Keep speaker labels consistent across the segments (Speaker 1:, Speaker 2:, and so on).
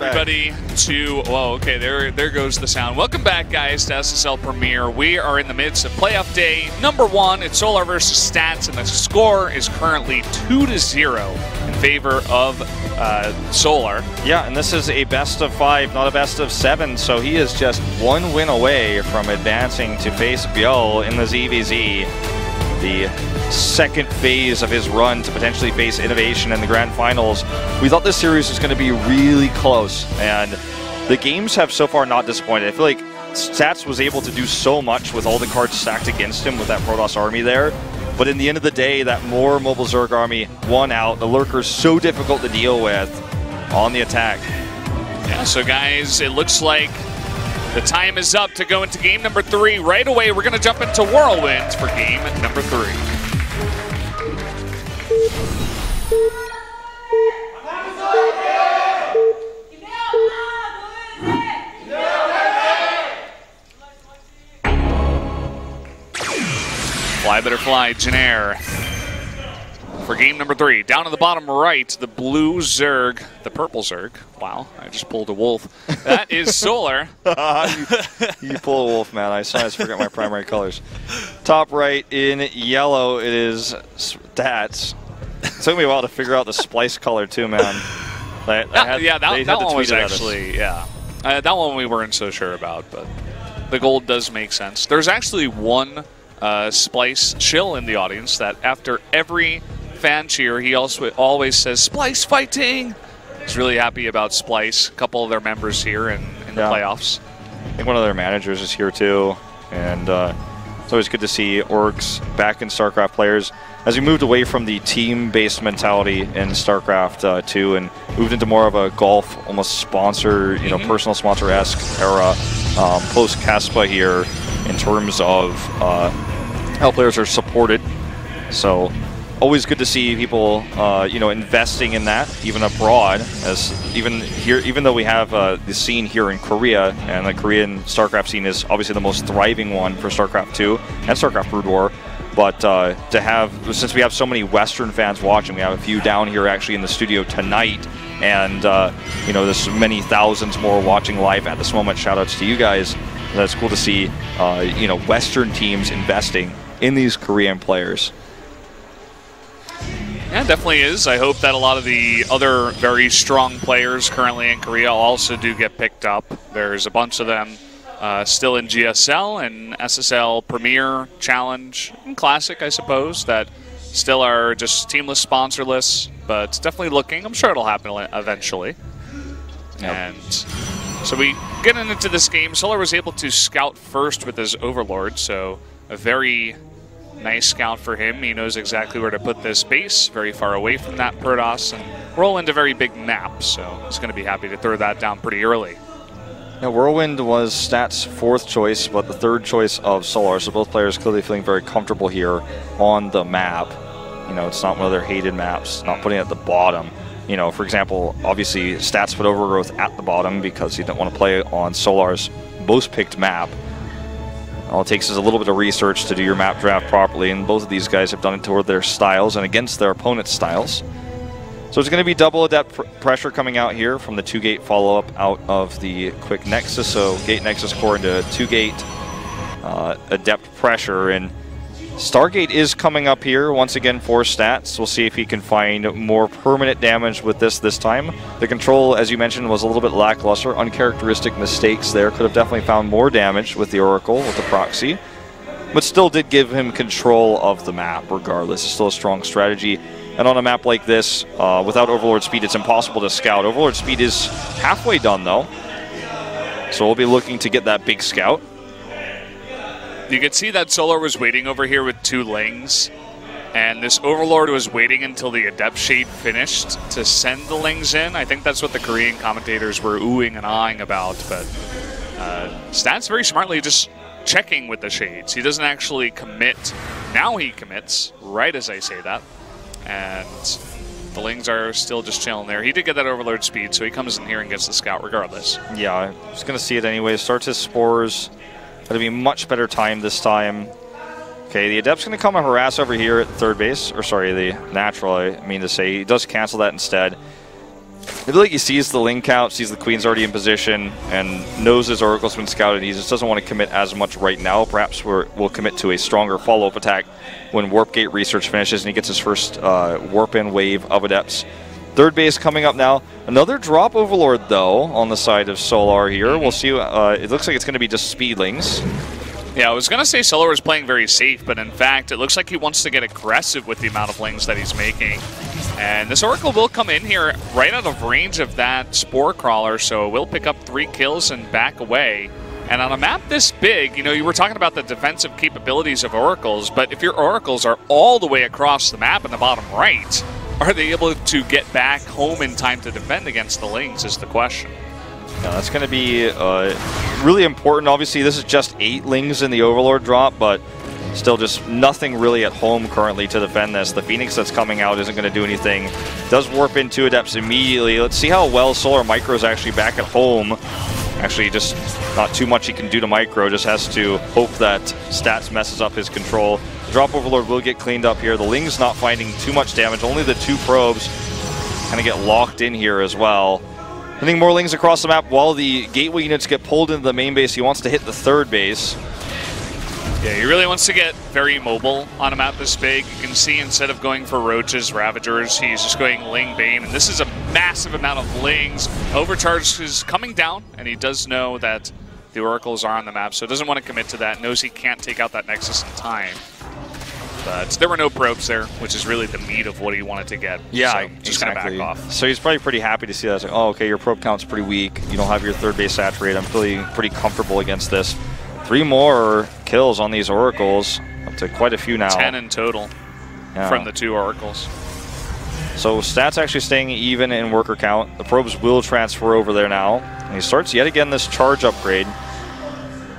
Speaker 1: everybody to, whoa, okay, there goes the sound. Welcome back, guys, to SSL Premier. We are in the midst of playoff day number 1. It's Solar versus Stats, and the score is currently 2-0 in favor of Solar. Yeah, and this is a best of 5, not a best of 7, so he is just 1 win away from advancing to face Biel in the ZVZ. The second phase of his run to potentially face Innovation in the Grand Finals. We thought this series was going to be really close, and the games have so far not disappointed. I feel like Stats was able to do so much with all the cards stacked against him with that Protoss army there, but in the end of the day, that more mobile Zerg army won out. The Lurker's so difficult to deal with on the attack. Yeah, so guys, it looks like the time is up to go into game number 3. Right away, we're going to jump into Whirlwind for game number 3. Fly better fly, Janair. For game number 3, down in the bottom right, the blue Zerg, the purple Zerg. Wow, I just pulled a wolf. That is Solar.
Speaker 2: you pull a wolf, man. I sometimes forget my primary colors. Top right in yellow, it is Stats. It took me a while to figure out the splice color too, man.
Speaker 1: That one was actually, that one we weren't so sure about, but the gold does make sense. There's actually one Splice chill in the audience that after every fan cheer, he also always says, "Splice fighting!" He's really happy about Splice. A couple of their members here in the playoffs.
Speaker 2: I think one of their managers is here too, and it's always good to see orgs back in StarCraft players. As we moved away from the team-based mentality in StarCraft 2 and moved into more of a golf, almost sponsor, personal sponsor-esque era, post-Caspa here in terms of how players are supported. So always good to see people, investing in that, even abroad. As even though we have the scene here in Korea, and the Korean StarCraft scene is obviously the most thriving one for StarCraft 2 and StarCraft Brood War. But to have, since we have so many Western fans watching, we have a few down here actually in the studio tonight, and there's many thousands more watching live at this moment. Shout outs to you guys. That's cool to see, Western teams investing in these Korean players.
Speaker 1: Yeah, it definitely is. I hope that a lot of the other very strong players currently in Korea also do get picked up. There's a bunch of them still in GSL and SSL Premier, Challenge, and Classic, I suppose, that still are just teamless, sponsorless, but it's definitely looking. I'm sure it'll happen eventually. Yep. And so we getting into this game, Solar was able to scout first with his Overlord, so a very nice scout for him. He knows exactly where to put this base, very far away from that Protoss, and roll into a very big map, so he's going to be happy to throw that down pretty early.
Speaker 2: Now, Whirlwind was Stats' 4th choice, but the 3rd choice of Solar, so both players clearly feeling very comfortable here on the map. It's not one of their hated maps, not putting it at the bottom. For example, obviously Stats put Overgrowth at the bottom because he didn't want to play on Solar's most picked map. All it takes is a little bit of research to do your map draft properly, and both of these guys have done it toward their styles and against their opponent's styles. So it's going to be double Adept pressure coming out here from the 2-gate follow-up out of the quick Nexus. So Gate Nexus core into 2-gate Adept pressure, and Stargate is coming up here once again for Stats. We'll see if he can find more permanent damage with this time. The control, as you mentioned, was a little bit lackluster. Uncharacteristic mistakes there. Could have definitely found more damage with the Oracle, with the proxy. But still did give him control of the map regardless. It's still a strong strategy. And on a map like this, without Overlord speed, it's impossible to scout. Overlord speed is halfway done though. So we'll be looking to get that big scout.
Speaker 1: You could see that Solar was waiting over here with 2 Lings, and this Overlord was waiting until the Adept Shade finished to send the Lings in. I think that's what the Korean commentators were oohing and ahhing about, but Stats very smartly just checking with the Shades. He doesn't actually commit. Now he commits, right as I say that, and the Lings are still just chilling there. He did get that Overlord speed, so he comes in here and gets the scout regardless.
Speaker 2: Yeah, I was going to see it anyway. Starts his Spores. It'll be much better time this time. Okay, the Adept's going to come and harass over here at 3rd base. Or sorry, the Natural, I mean to say. He does cancel that instead. I feel like he sees the link count, sees the queen's already in position, and knows his oracle's been scouted. He just doesn't want to commit as much right now. Perhaps we'll commit to a stronger follow-up attack when Warp Gate research finishes and he gets his first warp-in wave of Adepts. Third base coming up now. Another drop Overlord, though, on the side of Solar here. We'll see. It looks like it's going to be just Speedlings.
Speaker 1: Yeah, I was going to say Solar was playing very safe, but in fact, it looks like he wants to get aggressive with the amount of lings that he's making. And this Oracle will come in here right out of range of that Spore Crawler, so we'll pick up 3 kills and back away. And on a map this big, you know, you were talking about the defensive capabilities of Oracles, but if your Oracles are all the way across the map in the bottom right, are they able to get back home in time to defend against the lings is the question.
Speaker 2: Yeah, that's going to be really important. Obviously, this is just 8 lings in the Overlord drop, but still just nothing really at home currently to defend this. The Phoenix that's coming out isn't going to do anything. Does warp into Adepts immediately. Let's see how well Solar Micro is actually back at home. Actually, just not too much he can do to Micro. Just has to hope that Stats messes up his control. The drop Overlord will get cleaned up here. The Ling's not finding too much damage. Only the 2 probes kind of get locked in here as well. I think more Lings across the map while the gateway units get pulled into the main base. He wants to hit the 3rd base.
Speaker 1: Yeah, he really wants to get very mobile on a map this big. You can see instead of going for Roaches, Ravagers, he's just going Ling Bane, and this is a massive amount of Lings. Overcharge is coming down, and he does know that the Oracles are on the map, so doesn't want to commit to that, knows he can't take out that Nexus in time. But there were no probes there, which is really the meat of what he wanted to get.
Speaker 2: Yeah,
Speaker 1: so just
Speaker 2: exactly.
Speaker 1: gonna back off.
Speaker 2: So he's probably pretty happy to see that. It's like, oh, okay, your probe count's pretty weak. You don't have your 3rd base saturated. I'm feeling pretty comfortable against this. 3 more kills on these Oracles, up to quite a few now.
Speaker 1: 10 in total from the 2 Oracles.
Speaker 2: So Stats actually staying even in worker count. The probes will transfer over there now. And he starts yet again this charge upgrade.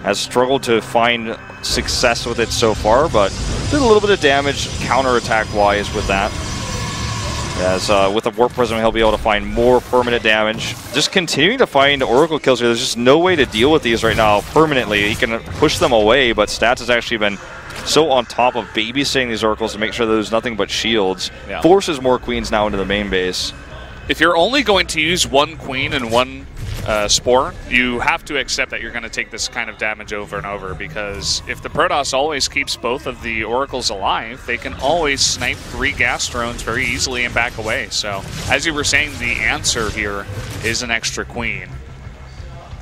Speaker 2: Has struggled to find success with it so far, but did a little bit of damage counterattack-wise with that. As with the Warp Prism, he'll be able to find more permanent damage. Just continuing to find Oracle kills here. There's just no way to deal with these right now permanently. He can push them away, but Stats has actually been so on top of babysitting these Oracles to make sure that there's nothing but shields. Yeah. Forces more Queens now into the main base.
Speaker 1: If you're only going to use 1 Queen and 1 Spore, you have to accept that you're going to take this kind of damage over and over, because if the Protoss always keeps both of the Oracles alive, they can always snipe 3 gas drones very easily and back away. So, as you were saying, the answer here is an extra Queen.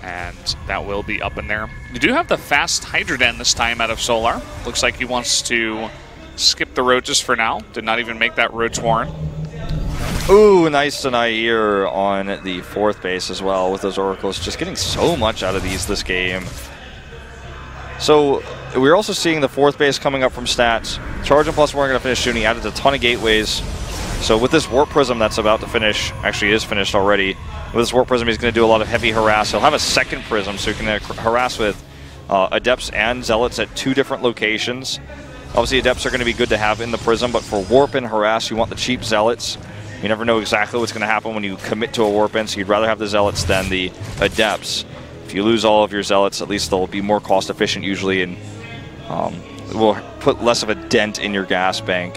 Speaker 1: And that will be up in there. You do have the fast Hydra Den this time out of Solar. Looks like he wants to skip the Roaches for now. Did not even make that Roach Warren.
Speaker 2: Ooh, nice deny here on the 4th base as well with those Oracles. Just getting so much out of these this game. So we're also seeing the 4th base coming up from Stats. Charge and +1 are going to finish soon. He added a ton of gateways. So with this Warp Prism that's about to finish, actually is finished already. With this Warp Prism, he's going to do a lot of heavy harass. He'll have a 2nd Prism, so he can harass with Adepts and Zealots at 2 different locations. Obviously, Adepts are going to be good to have in the Prism, but for Warp and harass, you want the cheap Zealots. You never know exactly what's going to happen when you commit to a warp in, so you'd rather have the Zealots than the Adepts. If you lose all of your Zealots, at least they'll be more cost efficient usually, and will put less of a dent in your gas bank.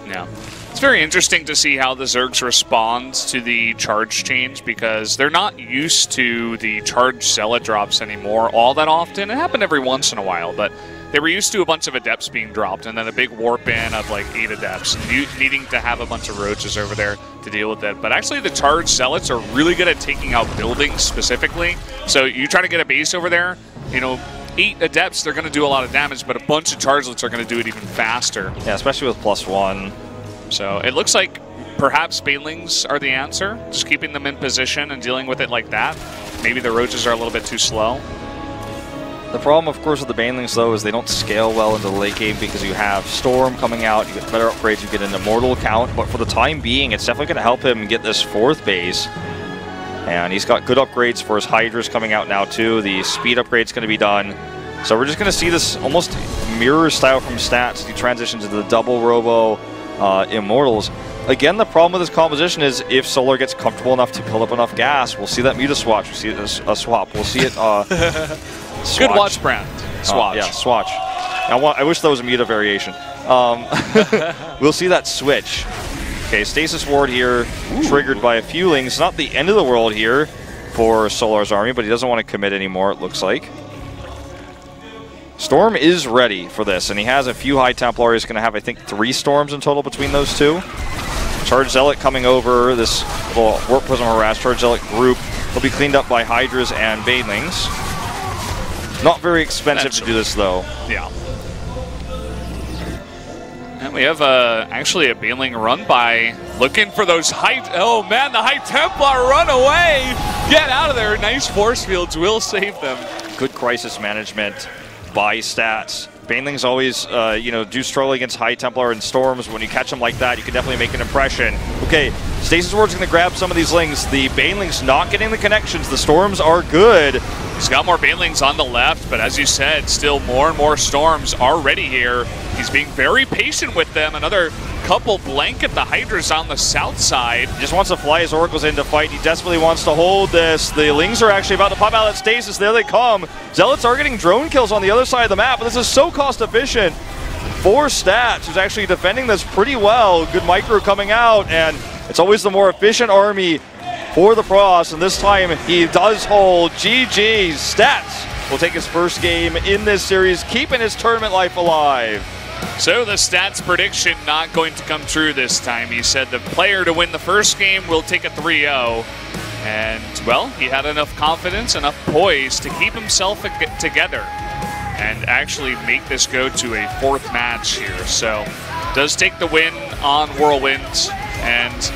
Speaker 1: Yeah. It's very interesting to see how the Zergs respond to the charge change, because they're not used to the charge Zealot drops anymore all that often. It happened every once in a while, but they were used to a bunch of Adepts being dropped, and then a big warp in of like 8 Adepts, needing to have a bunch of Roaches over there to deal with it. But actually the charge Zealots are really good at taking out buildings specifically. So you try to get a base over there, you know, 8 Adepts, they're going to do a lot of damage, but a bunch of Chargelets are going to do it even faster.
Speaker 2: Yeah, especially with +1.
Speaker 1: So it looks like perhaps Banelings are the answer, just keeping them in position and dealing with it like that. Maybe the Roaches are a little bit too slow.
Speaker 2: The problem, of course, with the Banelings, though, is they don't scale well into the late game because you have Storm coming out, you get better upgrades, you get an Immortal count, but for the time being, it's definitely going to help him get this 4th base. And he's got good upgrades for his Hydras coming out now, too. The speed upgrade's going to be done. So we're just going to see this almost mirror style from Stats as he transitions to the double Robo Immortals. Again, the problem with this composition is if Solar gets comfortable enough to build up enough gas, we'll see that Muta Swatch, we'll see a swap, we'll see it... Swatch.
Speaker 1: Good watch brand. Swatch.
Speaker 2: Yeah, Swatch. I wish that was a Muta variation. We'll see that switch. Okay, Stasis Ward here, triggered by a few Lings. Not the end of the world here for Solar's army, but he doesn't want to commit anymore, it looks like. Storm is ready for this, and he has a few High Templar. He's going to have, I think, 3 Storms in total between those two. Charge Zealot coming over, this little Warp Prism Harass Charge Zealot group will be cleaned up by Hydras and Banelings. Not very expensive to do this, though.
Speaker 1: Yeah. And we have actually a Baneling run by, looking for those oh man, the High Templar run away! Get out of there, nice force fields will save them.
Speaker 2: Good crisis management by Stats. Banelings always, you know, do struggle against High Templar and Storms. When you catch them like that, you can definitely make an impression. Okay, Stasis Ward's going to grab some of these Lings. The Banelings not getting the connections. The Storms are good.
Speaker 1: He's got more Banelings on the left, but as you said, still more and more Storms already here. He's being very patient with them. Another couple blanket the Hydras on the south side.
Speaker 2: He just wants to fly his Oracles in to fight. He desperately wants to hold this. The Lings are actually about to pop out at Stasis. There they come. Zealots are getting drone kills on the other side of the map, but this is so cost efficient for Stats, who's actually defending this pretty well. Good micro coming out, and it's always the more efficient army for the Protoss, and this time he does hold. GG. Stats will take his first game in this series, keeping his tournament life alive.
Speaker 1: So the Stats prediction not going to come true this time. He said the player to win the first game will take a 3-0. And, well, he had enough confidence, enough poise to keep himself together and actually make this go to a 4th match here. So, does take the win on Whirlwind. And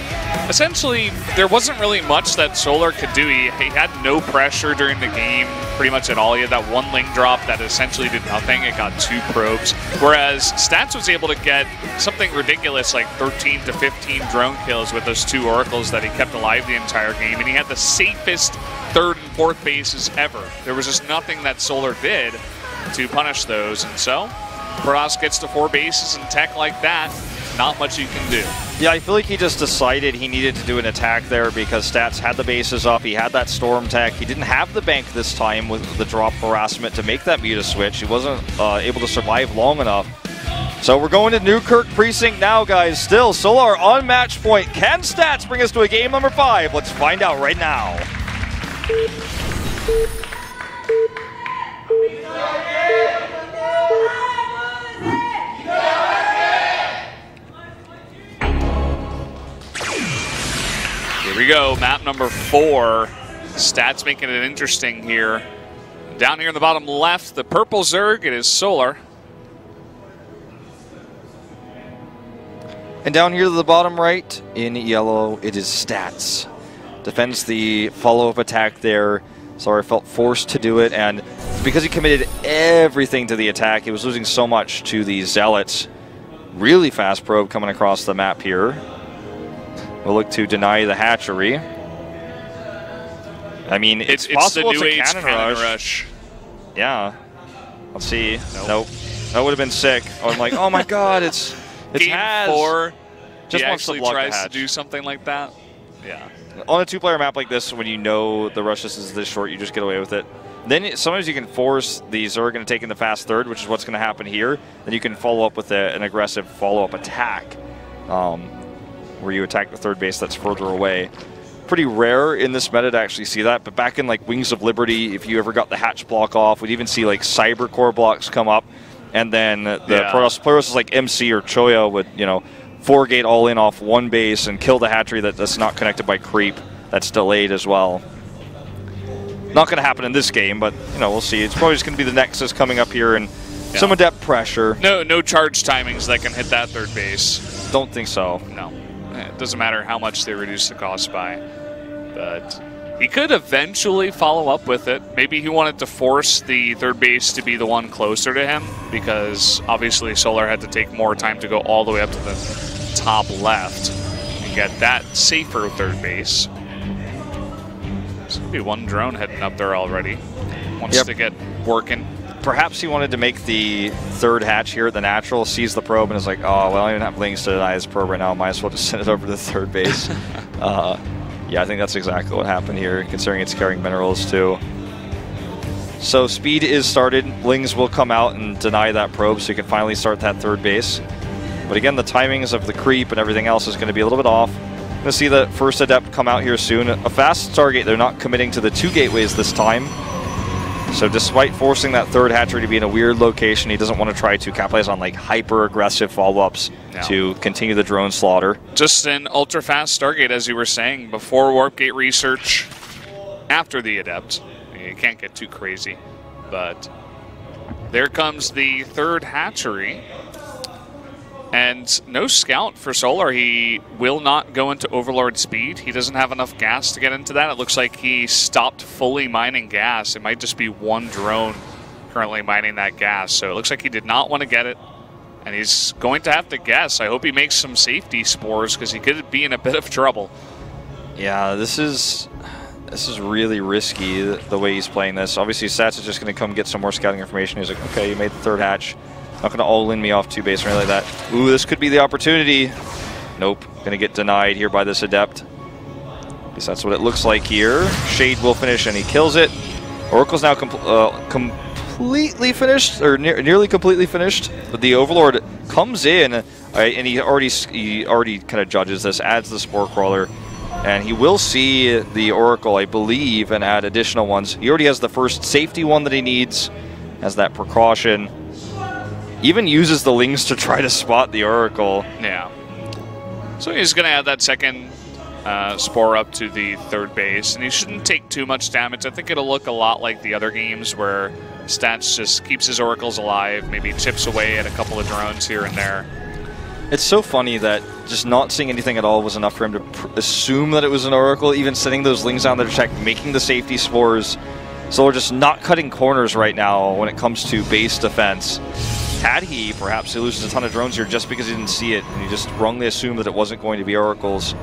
Speaker 1: essentially, there wasn't really much that Solar could do. He had no pressure during the game, pretty much at all. He had that 1 Ling drop that essentially did nothing. It got 2 probes. Whereas Stats was able to get something ridiculous like 13 to 15 drone kills with those 2 Oracles that he kept alive the entire game. And he had the safest 3rd and 4th bases ever. There was just nothing that Solar did to punish those. And so, Protoss gets to 4 bases and tech like that. Not much you can do.
Speaker 2: Yeah, I feel like he just decided he needed to do an attack there because Stats had the bases up, he had that Storm tech, he didn't have the bank this time with the drop harassment to make that Muta switch. He wasn't able to survive long enough. So we're going to Newkirk Precinct now, guys. Still, Solar on match point. Can Stats bring us to a game number 5? Let's find out right now.
Speaker 1: Here we go, map number 4. Stats making it interesting here. Down here in the bottom left, the purple Zerg, it is Solar.
Speaker 2: And down here to the bottom right, in yellow, it is Stats. Defends the follow-up attack there. Solar felt forced to do it, and because he committed everything to the attack, he was losing so much to the Zealots. Really fast probe coming across the map here. We'll look to deny the hatchery. I mean, it's possible
Speaker 1: the new
Speaker 2: it's a cannon
Speaker 1: rush.
Speaker 2: Yeah. Let's see. Nope. That would have been sick. I'm like, oh my god, it's
Speaker 1: Game
Speaker 2: Haz.
Speaker 1: 4.
Speaker 2: Just
Speaker 1: he
Speaker 2: wants to
Speaker 1: actually
Speaker 2: block
Speaker 1: tries
Speaker 2: the
Speaker 1: to
Speaker 2: hatch.
Speaker 1: do something like that. Yeah.
Speaker 2: On a 2-player map like this, when you know the rush is this short, you just get away with it. Then sometimes you can force the Zerg into taking the fast 3rd, which is what's going to happen here. Then you can follow up with an aggressive follow-up attack. Where you attack the 3rd base that's further away. Pretty rare in this meta to actually see that, but back in like Wings of Liberty, if you ever got the hatch block off, we'd even see like Cyber Core blocks come up, and then the Protoss players like MC or Choya would, you know, 4-gate all in off 1 base and kill the hatchery that's not connected by creep, that's delayed as well. Not going to happen in this game, but you know, we'll see. It's probably just going to be the Nexus coming up here and some adept pressure.
Speaker 1: No charge timings that can hit that 3rd base.
Speaker 2: Don't think so.
Speaker 1: No. It doesn't matter how much they reduce the cost by. But he could eventually follow up with it. Maybe he wanted to force the 3rd base to be the one closer to him, because obviously Solar had to take more time to go all the way up to the top left and get that safer 3rd base. There's going to be 1 drone heading up there already. Wants to get working.
Speaker 2: Perhaps he wanted to make the 3rd hatch here at the natural, sees the probe, and is like, oh, well, I don't even have Lings to deny this probe right now. Might as well just send it over to the 3rd base. Yeah, I think that's exactly what happened here, considering it's carrying minerals too. So speed is started. Lings will come out and deny that probe, so you can finally start that 3rd base. But again, the timings of the creep and everything else is going to be a little bit off. Going to see the first Adept come out here soon. A fast Stargate, they're not committing to the 2 gateways this time. So despite forcing that third hatchery to be in a weird location, he doesn't want to try to capitalize on like hyper-aggressive follow-ups to continue the drone slaughter.
Speaker 1: Just an ultra-fast Stargate, as you were saying, before Warp Gate research, after the Adept. You can't get too crazy, but there comes the third hatchery. And no scout for Solar. He will not go into Overlord speed. He doesn't have enough gas to get into that. It looks like he stopped fully mining gas. It might just be one drone currently mining that gas. So it looks like he did not want to get it. And he's going to have to guess. I hope he makes some safety spores because he could be in a bit of trouble.
Speaker 2: Yeah, this is really risky, the way he's playing this. Obviously, Stats is just going to come get some more scouting information. He's like, okay, you made the third hatch. Not going to all-in me off 2 base or anything like that. Ooh, this could be the opportunity. Nope. Going to get denied here by this Adept. Guess that's what it looks like here. Shade will finish, and he kills it. Oracle's now completely finished, or nearly completely finished. But the Overlord comes in, and he already kind of judges this, adds the Spore Crawler. And he will see the Oracle, I believe, and add additional ones. He already has the first safety one that he needs, as that precaution. Even uses the Lings to try to spot the Oracle.
Speaker 1: Yeah. So he's going to add that second Spore up to the third base, and he shouldn't take too much damage. I think it'll look a lot like the other games where Stats just keeps his Oracles alive, maybe chips away at a couple of drones here and there.
Speaker 2: It's so funny that just not seeing anything at all was enough for him to assume that it was an Oracle, even sending those Lings down there to check, making the safety spores. So we're just not cutting corners right now when it comes to base defense. Had he, perhaps he loses a ton of drones here just because he didn't see it, and he just wrongly assumed that it wasn't going to be Oracles.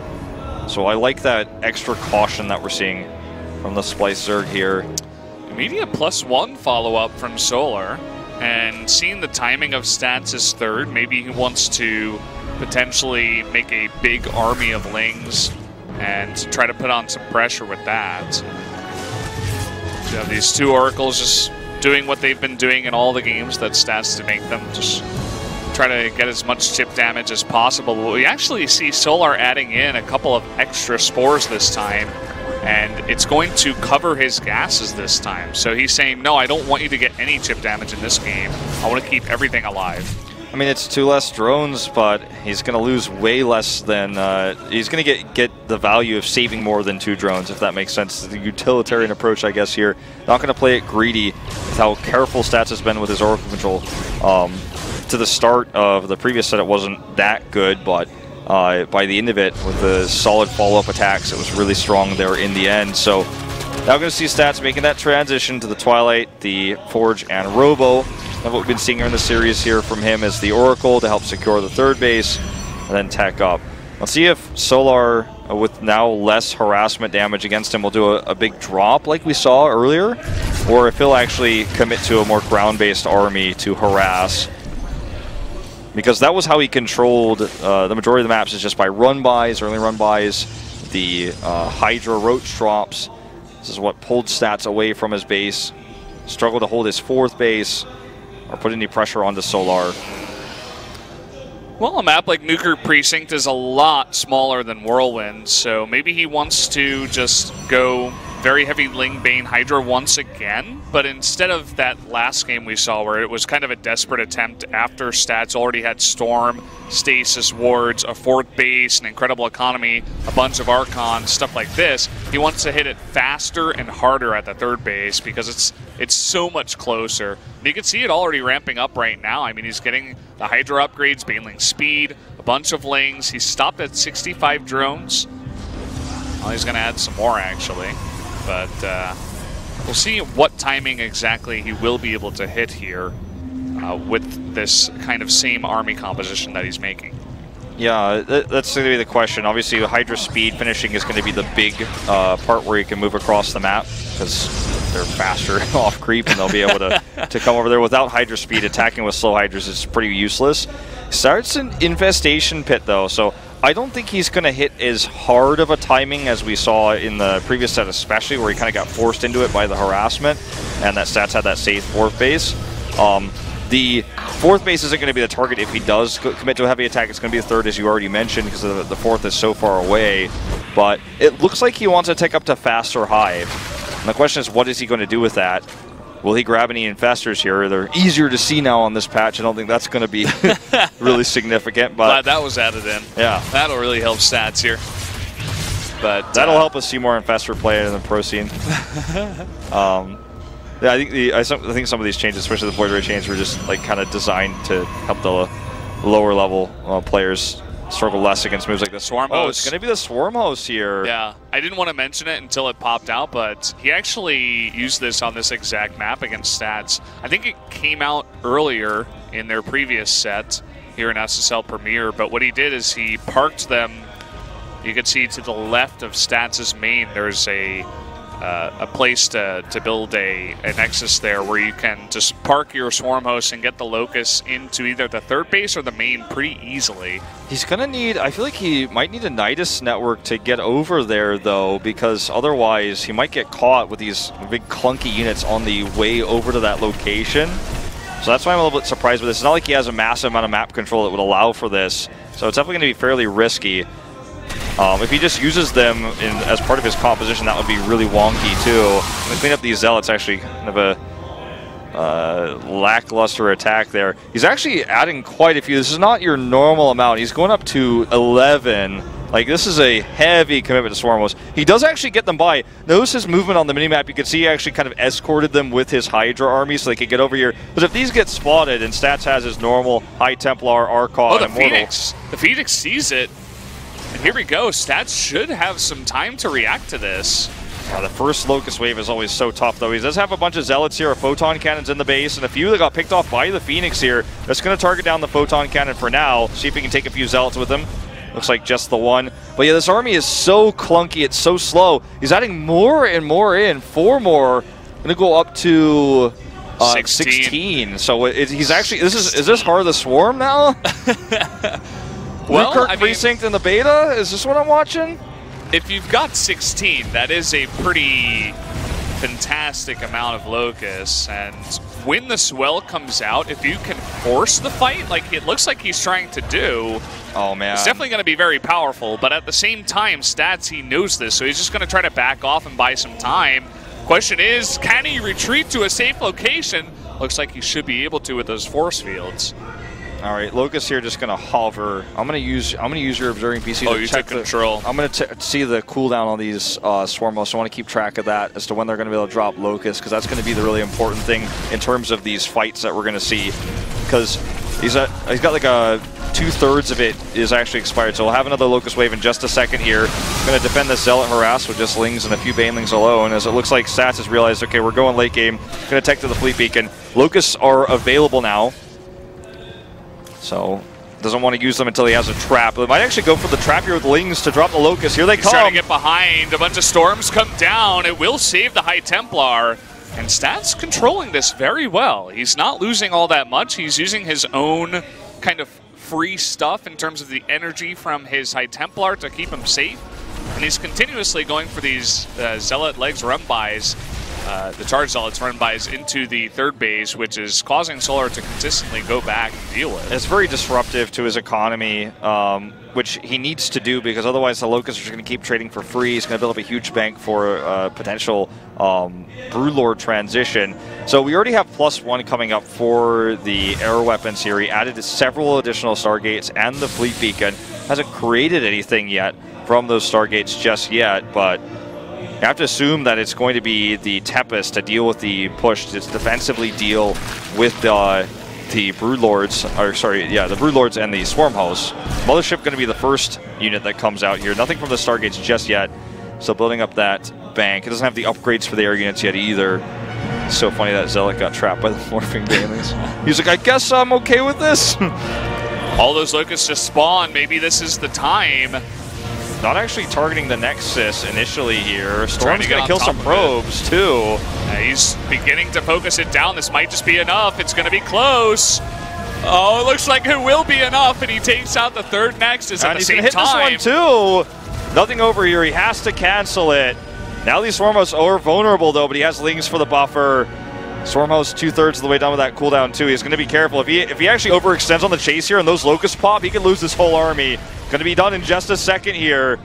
Speaker 2: So I like that extra caution that we're seeing from the Splice Zerg here.
Speaker 1: Immediate +1 follow-up from Solar, and seeing the timing of Stats' third, maybe he wants to potentially make a big army of Lings and try to put on some pressure with that. You have these 2 Oracles just doing what they've been doing in all the games that Stats to make them just try to get as much chip damage as possible. We actually see Solar adding in a couple of extra spores this time, and it's going to cover his gases this time. So he's saying, no, I don't want you to get any chip damage in this game. I want to keep everything alive.
Speaker 2: I mean, it's 2 less drones, but he's going to lose way less than... he's going to get the value of saving more than 2 drones, if that makes sense. The utilitarian approach, I guess, here. Not going to play it greedy with how careful Stats has been with his Oracle control. To the start of the previous set, it wasn't that good, but by the end of it, with the solid follow-up attacks, it was really strong there in the end. So now going to see Stats making that transition to the Twilight, the Forge, and Robo. And what we've been seeing here in the series here from him is the Oracle to help secure the third base, and then tech up. Let's see if Solar, with now less harassment damage against him, will do a big drop like we saw earlier, or if he'll actually commit to a more ground-based army to harass. Because that was how he controlled the majority of the maps, is just by run-bys, early run-bys, the Hydra Roach drops. This is what pulled Stats away from his base, struggled to hold his 4th base, or put any pressure onto Solar.
Speaker 1: Well, a map like Nuker Precinct is a lot smaller than Whirlwind, so maybe he wants to just go very heavy Ling Bane Hydra once again, but instead of that last game we saw where it was kind of a desperate attempt after Stats already had Storm, Stasis Wards, a 4th base, an incredible economy, a bunch of Archon, stuff like this, he wants to hit it faster and harder at the 3rd base because it's so much closer. And you can see it already ramping up right now. I mean, he's getting the Hydra upgrades, Baneling speed, a bunch of Lings. He's stopped at 65 drones. Well, he's going to add some more, actually. But we'll see what timing exactly he will be able to hit here with this kind of same army composition that he's making.
Speaker 2: Yeah, that's going to be the question. Obviously, the Hydra speed finishing is going to be the big part where you can move across the map, because they're faster off creep, and they'll be able to come over there. Without Hydra speed, attacking with slow Hydras is pretty useless. Starts an Infestation Pit, though, so I don't think he's going to hit as hard of a timing as we saw in the previous set, especially where he kind of got forced into it by the harassment, and that Stats had that safe 4th base. The fourth base isn't going to be the target if he does commit to a heavy attack. It's going to be the third, as you already mentioned, because the fourth is so far away. But it looks like he wants to take up to faster hive. And the question is, what is he going to do with that? Will he grab any infestors here? They're easier to see now on this patch. I don't think that's going to be really significant. But
Speaker 1: glad that was added in.
Speaker 2: Yeah.
Speaker 1: That'll really help stats here. But
Speaker 2: that'll help us see more infestor play in the pro scene. Yeah, I think some of these changes, especially the Void Ray change, were just like kind of designed to help the lower level players struggle less against moves like the
Speaker 1: Swarm
Speaker 2: Oh,
Speaker 1: Host.
Speaker 2: it's going to be the Swarm Host here.
Speaker 1: Yeah, I didn't want to mention it until it popped out, but he actually used this on this exact map against Stats. I think it came out earlier in their previous set here in SSL Premier, but what he did is he parked them. You can see to the left of Stats' main, there's a place to build a nexus there where you can just park your Swarm Host and get the Locust into either the third base or the main pretty easily.
Speaker 2: He's going to need, I feel like he might need a Nidus network to get over there, though, because otherwise he might get caught with these big clunky units on the way over to that location. So that's why I'm a little bit surprised with this. It's not like he has a massive amount of map control that would allow for this, so it's definitely going to be fairly risky. If he just uses them as part of his composition, that would be really wonky, too. I'm going to clean up these Zealots, actually. Kind of a lackluster attack there. He's actually adding quite a few. This is not your normal amount. He's going up to 11. Like, this is a heavy commitment to Swarm Host. He does actually get them by. Notice his movement on the minimap. You can see he actually kind of escorted them with his Hydra army so they could get over here. But if these get spotted and Stats has his normal High Templar, Archon,
Speaker 1: the
Speaker 2: Immortal.
Speaker 1: Phoenix. The Phoenix sees it. And here we go. Stats should have some time to react to this.
Speaker 2: The first Locust wave is always so tough, though. He does have a bunch of Zealots here, Photon Cannons in the base, and a few that got picked off by the Phoenix here. That's going to target down the Photon Cannon for now. See if he can take a few Zealots with him. Looks like just the one. But yeah, this army is so clunky. It's so slow. He's adding more and more in. 4 more. Going to go up to 16. So he's actually... Is this Heart of the Swarm now?
Speaker 1: Well,
Speaker 2: Newkirk Precinct in the beta? Is this what I'm watching?
Speaker 1: If you've got 16, that is a pretty fantastic amount of Locusts. And when the swell comes out, if you can force the fight, like it looks like he's trying to do,
Speaker 2: oh man,
Speaker 1: it's definitely going to be very powerful. But at the same time, Stats, he knows this, so he's just going to try to back off and buy some time. Question is, can he retreat to a safe location? Looks like he should be able to with those force fields.
Speaker 2: All right, Locust here just gonna hover. I'm gonna use your observing PC.
Speaker 1: Oh,
Speaker 2: to
Speaker 1: you
Speaker 2: check
Speaker 1: took control.
Speaker 2: I'm gonna see the cooldown on these Swarm Hosts. I want to keep track of that as to when they're gonna be able to drop Locust, because that's gonna be the really important thing in terms of these fights that we're gonna see. Because he's got like a 2/3 of it is actually expired, so we'll have another Locust wave in just a second here. Gonna defend this Zealot harass with just Lings and a few Banelings alone, as it looks like Stats has realized, okay, we're going late game. Gonna tech to the Fleet Beacon. Locusts are available now. So, doesn't want to use them until he has a trap. They might actually go for the trap here with Lings to drop the Locust. Here they come.
Speaker 1: He's trying to get behind. A bunch of storms come down. It will save the High Templar. And Stats controlling this very well. He's not losing all that much. He's using his own kind of free stuff in terms of the energy from his High Templar to keep him safe. And he's continuously going for these Zealot legs run-bys. The Charge Zealots run-bys into the third base, which is causing Solar to consistently go back and deal with.
Speaker 2: It's very disruptive to his economy, which he needs to do, because otherwise the Locusts are going to keep trading for free. He's going to build up a huge bank for potential Broodlord transition. So we already have +1 coming up for the air weapons here. He added several additional Stargates and the Fleet Beacon. Hasn't created anything yet from those Stargates just yet, but you have to assume that it's going to be the Tempest to deal with the push, to defensively deal with the Broodlords, or sorry, yeah, the Broodlords and the Swarm Hosts. Mothership going to be the first unit that comes out here. Nothing from the Stargates just yet. So building up that bank. It doesn't have the upgrades for the air units yet either. It's so funny that Zealot got trapped by the Morphing Banelings. He's like, I guess I'm okay with this.
Speaker 1: All those Locusts just spawn. Maybe this is the time.
Speaker 2: Not actually targeting the Nexus initially here. Storm's going to kill some probes, too.
Speaker 1: He's beginning to focus it down. This might just be enough. It's going to be close. Oh, it looks like it will be enough, and he takes out the third Nexus at the same time.
Speaker 2: He's going to hit this one, too. Nothing over here. He has to cancel it. Now these Swarm Hosts are vulnerable, though, but he has Lings for the buffer. Swarmhost 2/3 of the way done with that cooldown too. He's going to be careful. If he actually overextends on the chase here and those locusts pop, he could lose this whole army. Going to be done in just a second here.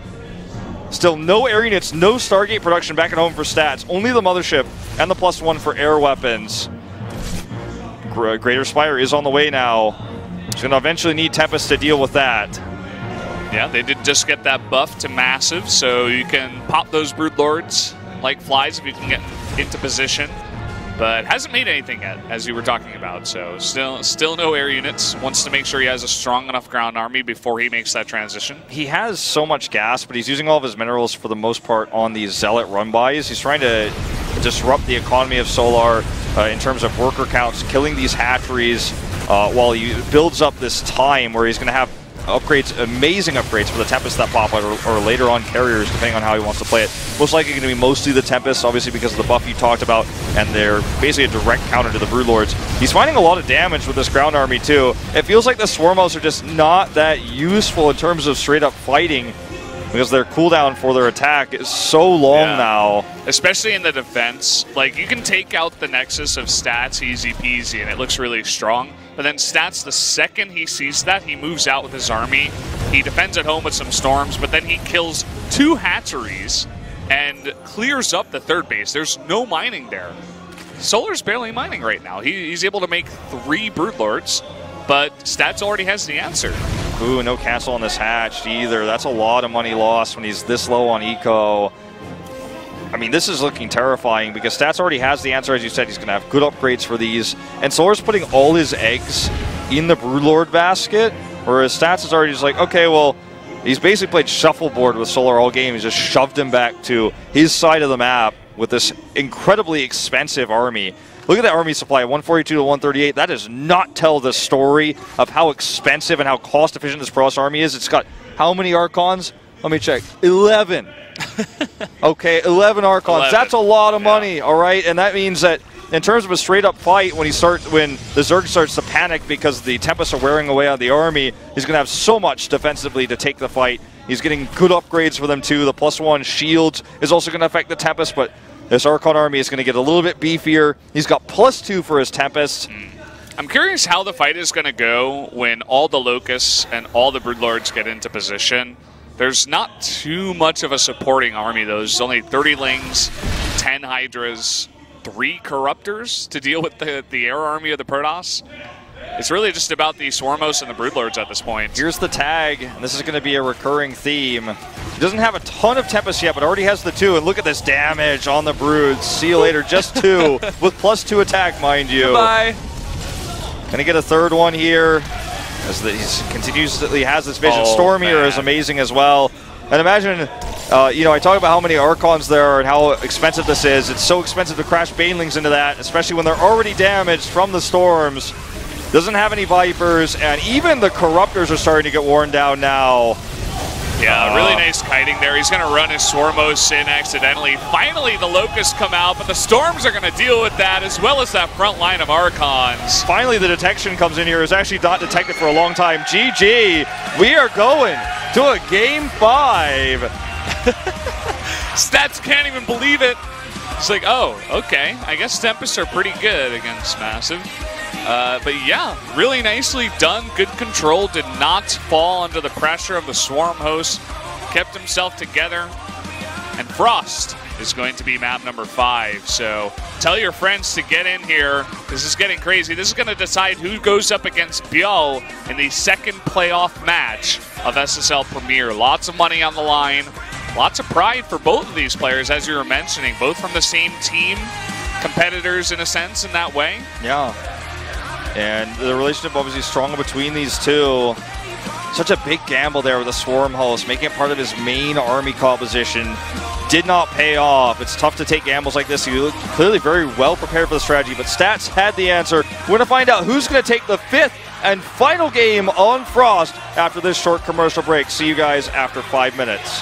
Speaker 2: Still no air units, no Stargate production back at home for stats. Only the mothership and the +1 for air weapons. Greater Spire is on the way now. He's going to eventually need Tempest to deal with that.
Speaker 1: Yeah, they did just get that buff to massive, so you can pop those Broodlords like flies if you can get into position. But hasn't made anything yet, as you were talking about. So still no air units. Wants to make sure he has a strong enough ground army before he makes that transition.
Speaker 2: He has so much gas, but he's using all of his minerals for the most part on these Zealot run-bys. He's trying to disrupt the economy of Solar in terms of worker counts, killing these hatcheries while he builds up this time where he's going to have upgrades, amazing upgrades for the Tempest that pop out, or later on carriers, depending on how he wants to play it. Most likely going to be mostly the Tempest, obviously because of the buff you talked about, and they're basically a direct counter to the Broodlords. He's finding a lot of damage with this ground army too. It feels like the Swarmhosts are just not that useful in terms of straight up fighting, because their cooldown for their attack is so long now.
Speaker 1: Especially in the defense. Like, you can take out the Nexus of stats easy peasy, and it looks really strong. But then stats, the second he sees that, he moves out with his army. He defends at home with some storms, but then he kills 2 hatcheries and clears up the third base. There's no mining there. Solar's barely mining right now. He's able to make 3 Broodlords, but stats already has the answer.
Speaker 2: Ooh, no cancel on this hatch either. That's a lot of money lost when he's this low on eco. I mean, this is looking terrifying because Stats already has the answer. As you said, he's going to have good upgrades for these. And Solar's putting all his eggs in the Broodlord basket, whereas Stats is already just like, okay, well, he's basically played shuffleboard with Solar all game. He's just shoved him back to his side of the map with this incredibly expensive army. Look at that army supply, 142 to 138. That does not tell the story of how expensive and how cost-efficient this Protoss army is. It's got how many Archons? Let me check. 11. Okay, 11 Archons.
Speaker 1: 11.
Speaker 2: That's a lot of money, all right? And that means that in terms of a straight-up fight, when the Zerg starts to panic because the Tempests are wearing away on the army, he's going to have so much defensively to take the fight. He's getting good upgrades for them, too. The +1 shields is also going to affect the Tempest, but this Archon army is going to get a little bit beefier. He's got +2 for his Tempests.
Speaker 1: I'm curious how the fight is going to go when all the Locusts and all the Broodlords get into position. There's not too much of a supporting army, though. There's only 30 Lings, 10 Hydras, 3 Corruptors to deal with the air army of the Protoss. It's really just about the Swarmhosts and the Broodlords at this point.
Speaker 2: Here's the tag, and this is going to be a recurring theme. He doesn't have a ton of Tempest yet, but already has the 2, and look at this damage on the Broods. See you later, just 2, with +2 attack, mind you.
Speaker 1: Bye.
Speaker 2: Gonna get a third one here, as he continuously has this vision. Storm here is amazing as well. And imagine, you know, I talk about how many Archons there are and how expensive this is. It's so expensive to crash Banelings into that, especially when they're already damaged from the storms. Doesn't have any Vipers, and even the Corruptors are starting to get worn down now.
Speaker 1: Yeah, really nice kiting there. He's going to run his Swarmhosts in accidentally. Finally, the Locusts come out, but the Storms are going to deal with that, as well as that front line of Archons.
Speaker 2: Finally, the detection comes in here. It was actually not detected for a long time. GG, we are going to a Game 5.
Speaker 1: Stats can't even believe it. It's like, oh, okay. I guess Tempests are pretty good against Massive. But yeah, really nicely done. Good control. Did not fall under the pressure of the Swarm host. Kept himself together. And Frost is going to be map number 5. So tell your friends to get in here. This is getting crazy. This is going to decide who goes up against Biel in the second playoff match of SSL Premier. Lots of money on the line. Lots of pride for both of these players, as you were mentioning. Both from the same team. Competitors, in a sense, in that way.
Speaker 2: Yeah. And the relationship obviously stronger between these two. Such a big gamble there with the Swarm host, making it part of his main army composition. Did not pay off. It's tough to take gambles like this. You look clearly very well prepared for the strategy, but Stats had the answer. We're going to find out who's going to take the 5th and final game on Frost after this short commercial break. See you guys after 5 minutes.